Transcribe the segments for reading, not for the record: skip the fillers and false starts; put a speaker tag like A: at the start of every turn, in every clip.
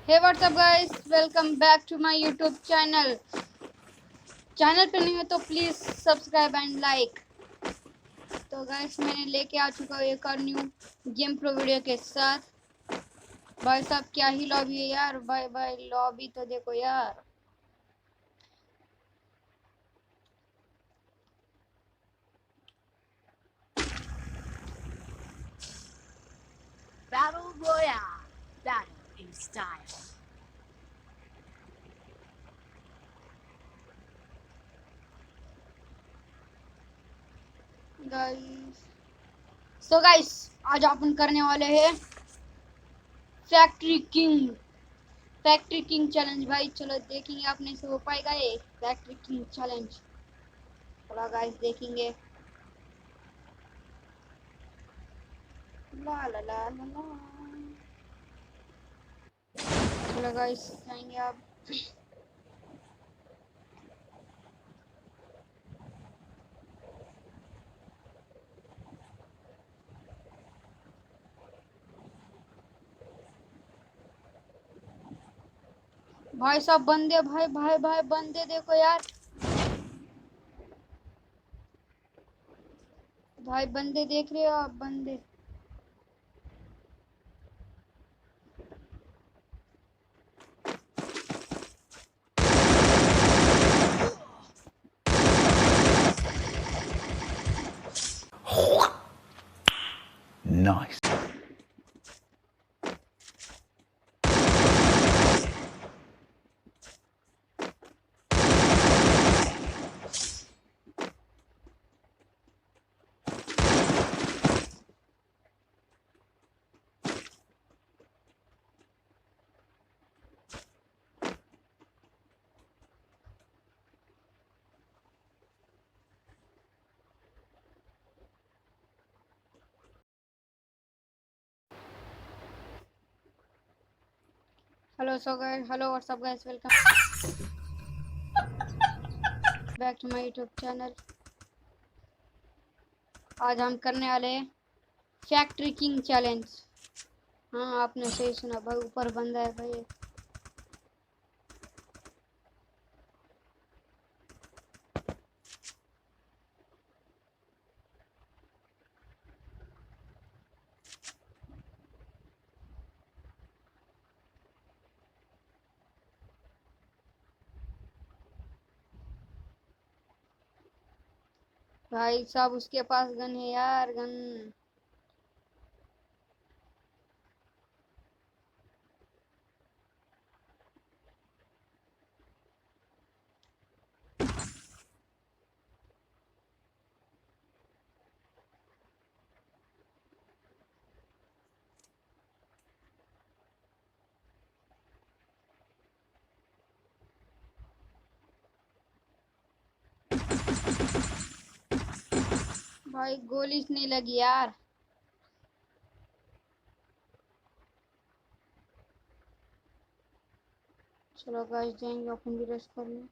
A: Hey, what's up guys, welcome back to my YouTube channel. Channel पे नहीं हो तो प्लीज सब्सक्राइब एंड लाइक। तो गाइस मैंने लेके आ चुका हूँ एक और न्यू गेम प्रो वीडियो के साथ। भाई साहब क्या ही लॉबी है यार, भाई भाई लॉबी तो देखो यार।
B: Battle Royale. Battle in style.
A: Guys आज अपन करने वाले हैं फैक्ट्री किंग चैलेंज। भाई चलो देखेंगे अपने से हो पाएगा ये फैक्ट्री किंग चैलेंज। चलो गाइस देखेंगे। ला ला ला ला ला। चलो गाइस जाएंगे आप। भाई साहब बंदे, भाई भाई भाई बंदे देखो यार। भाई बंदे देख रहे हो आप, बंदे।
C: Nice.
A: Hello so guys, hello what's up guys, welcome back to my YouTube channel. आज हम करने वाले हैं फैक्ट्री किंग चैलेंज। हाँ आपने सही सुना भाई, ऊपर बंदा है भाई। भाई साहब उसके पास गन है यार, गन। भाई गोली नहीं लगी यार। चलो गाइस जाएंगे अपन भी रेस्ट करने।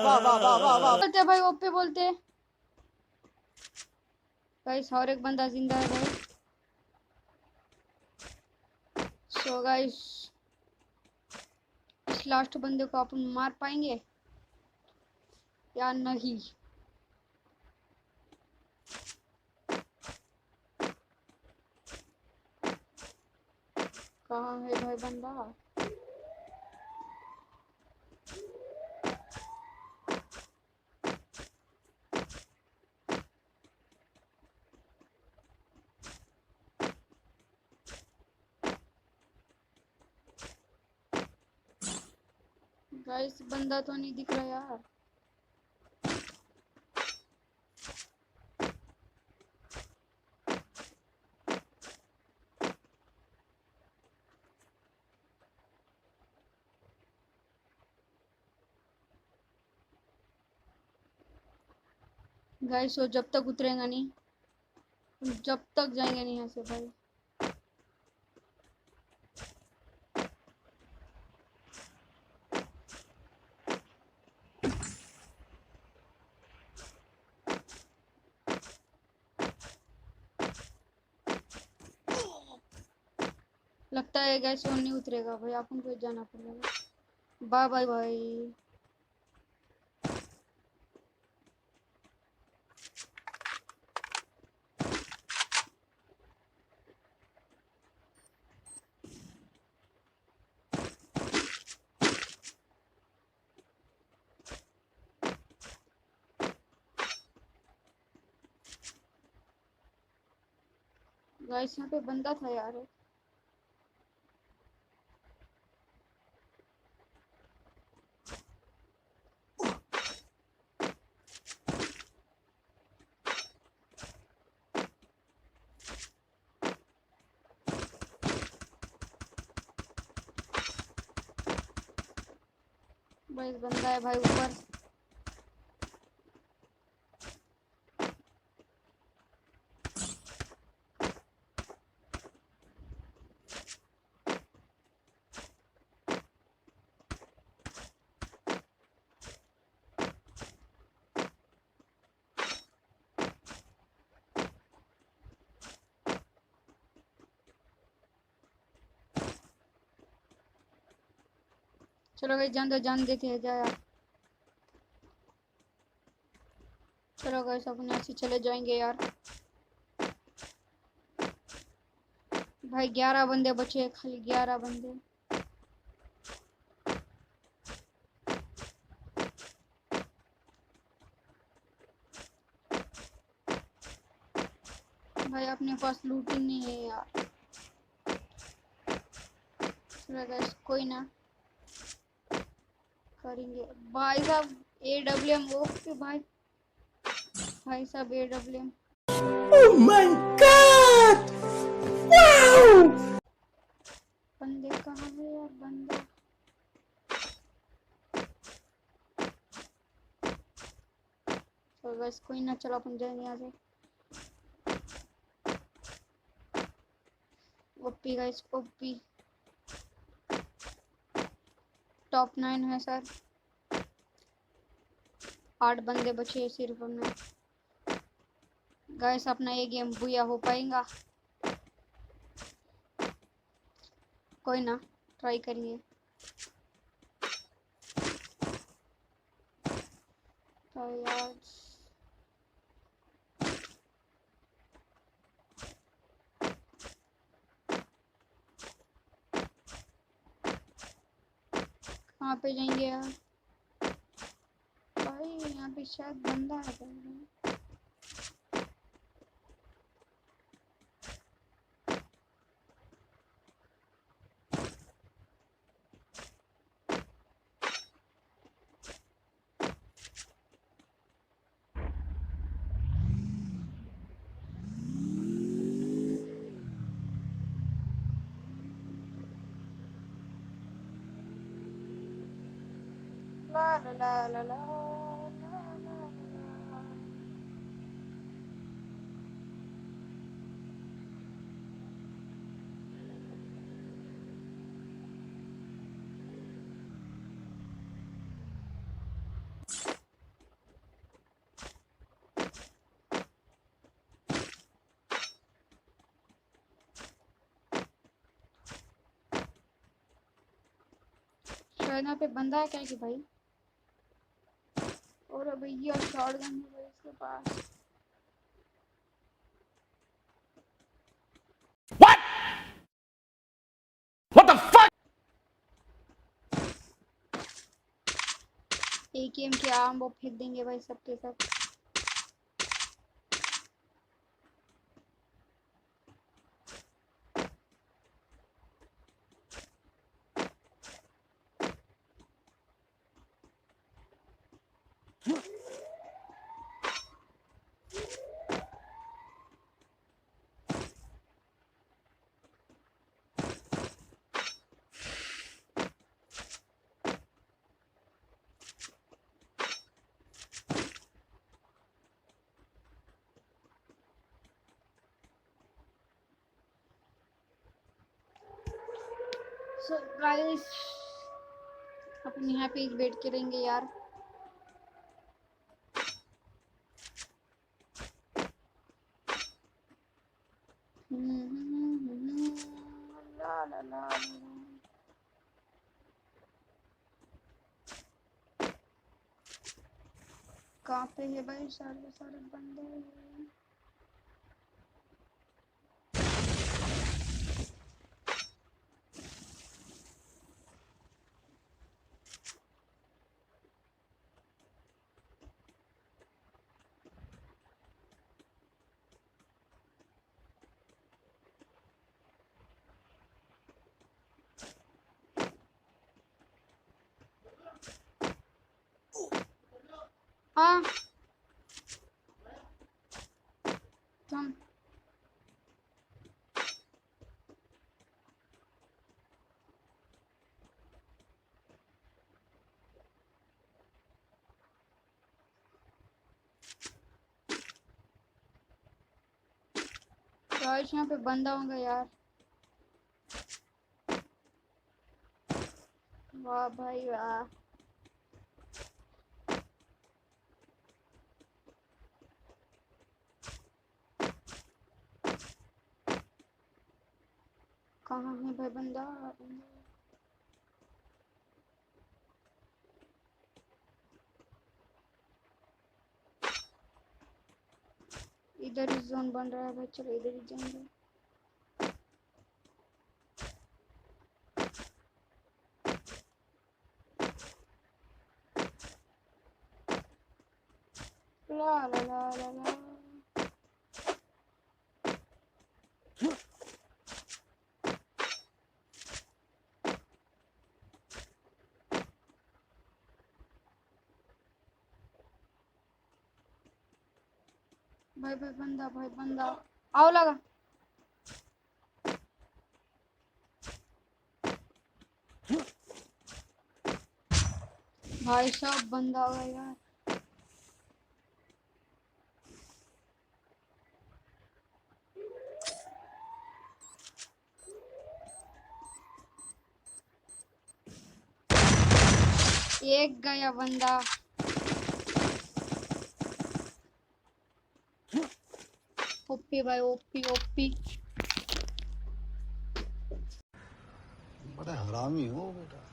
A: बोलते भाई ओपे बोलते गाइस और एक बंदा जिंदा है भाई। सो गाइस इस लास्ट बंदे को अपन मार पाएंगे या नहीं। कहाँ है भाई बंदा? गाइस बंदा तो नहीं दिख रहा यार। गाइस वो जब तक उतरेगा नहीं जब तक जाएंगे नहीं यहाँ से भाई। लगता है गैस वो नहीं उतरेगा भाई, अपन को जाना पड़ेगा। बाय बाय भाई। गाइस यहाँ पे बंदा था यार। भाई बंदा है भाई ऊपर। चलो भाई जान दो, जान देते हैं जाया। चलो गाइस अपन यहाँ से चले जाएंगे यार। भाई 11 बंदे बचे हैं, खाली 11 बंदे। भाई अपने पास लूट ही नहीं है यार। चलो गाइस कोई ना, करेंगे भाई साहब। AWM ओके भाई। भाई साहब AWM।
D: Oh my god! Wow!
A: बंदे कहाँ है यार बंदे? तो बस कोई ना, चलो अपन जाएंगे यहाँ से। OP guys OP. टॉप 9 है सर। 8 बंदे बचे हैं सिर्फ हमें। गाइस अपना ये गेम बुया हो पाएगा? कोई ना, ट्राई करेंगे। तो यार कहाँ पे जाएंगे यार? भाई यहाँ पे शायद बंदा है भाई। ला ला ला ला ला ला ला ला। यहाँ पे बंदा है क्या कि भाई? और भैया शॉटगन है भाई इसके पास।
C: What? What the fuck?
A: AKM के आर्म वो फेंक देंगे भाई सबके सब। सो गाइस अपन यहाँ पे वेट करेंगे यार। ला ला ला ला। कहाँ पे है भाई सारे सारे बंदे? हाँ तुम गाइस यहाँ पे बंदा होगा यार। वाह भाई वाह। कहाँ है भाई बंदा? इधर ही जोन बन रहा है भाई, चलो इधर ही जाएंगे। ला ला ला ला ला। भाई भाई बंदा, भाई बंदा आओ लगा। भाई साहब बंदा आ गया यार। एक गया बंदा। ओपी भाई ओपी ओपी।
E: बड़ा हरामी हो बेटा।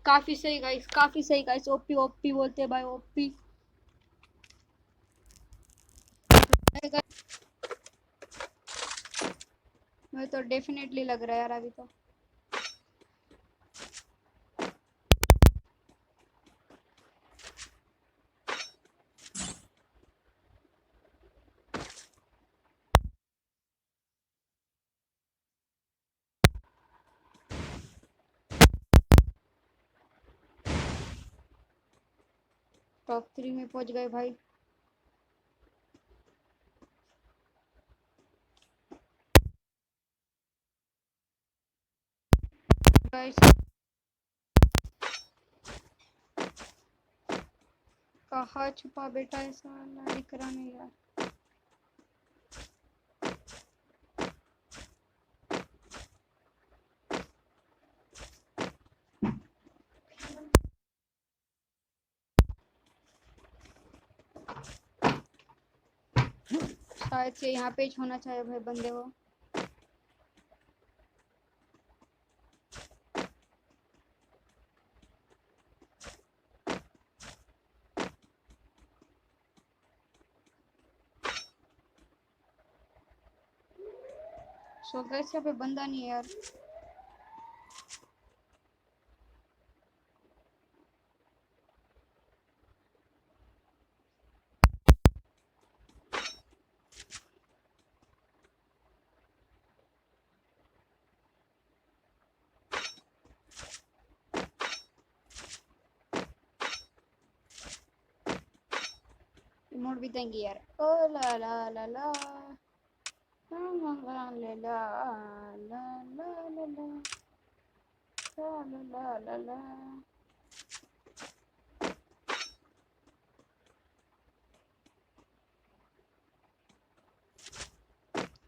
A: काफी सही गाइस, काफी सही गाइस। ओपी ओपी बोलते भाई ओपी। मैं तो डेफिनेटली लग रहा है यार अभी तो। टॉप 3 में पहुंच गए भाई। गाइस कहाँ छुपा बेटा है साला, दिख रहा नहीं यार। शायद से यहाँ पे होना चाहिए भाई बंदे को। सो गाइस यहाँ पे बंदा नहीं है यार। रिमोट भी देंगे यार। ओ ला ला ला ला ला ला ला ला ला ला ला ला ला।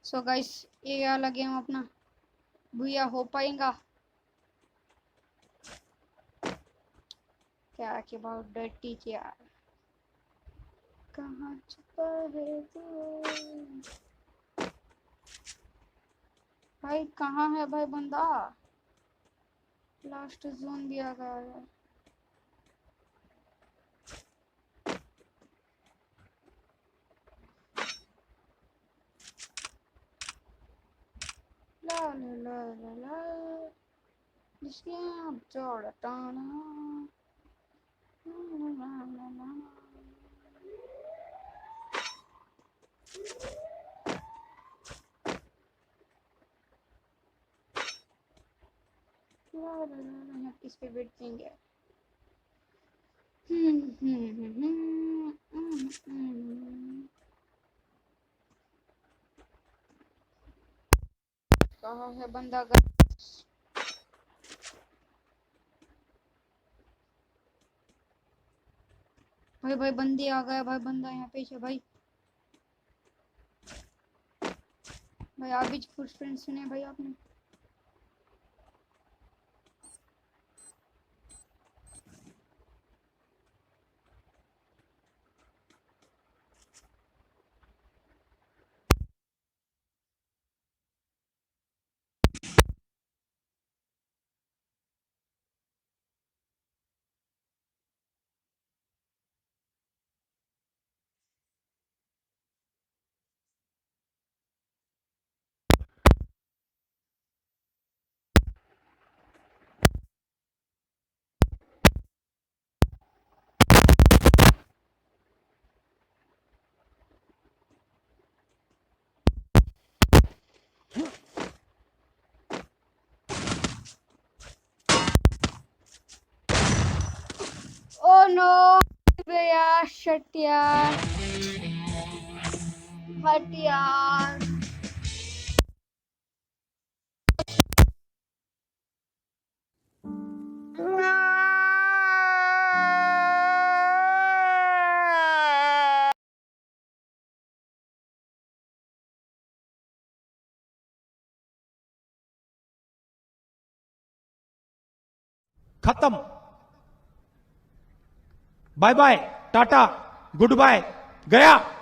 A: सो गाइस ये वाला गेम अपना भैया हो पाएगा क्या के बहुत डर्टी यार। कहाँ छुपा है तू भाई, कहाँ है भाई बंदा। लास्ट जोन भी आ गया है। ला ला ला ला ला जिसके आप जोड़ टाना ला ला ला ला। किस पे बैठेंगे। कहाँ है बंदा। भाई भाई बंदे आ गए भाई, बंदा यहाँ पे है भाई। भाई आप भी फुटप्रिंट सुने भाई आपने। ओ नो यार, शट यार, हट यार।
F: खत्म। Bye bye, tata, good bye, गया।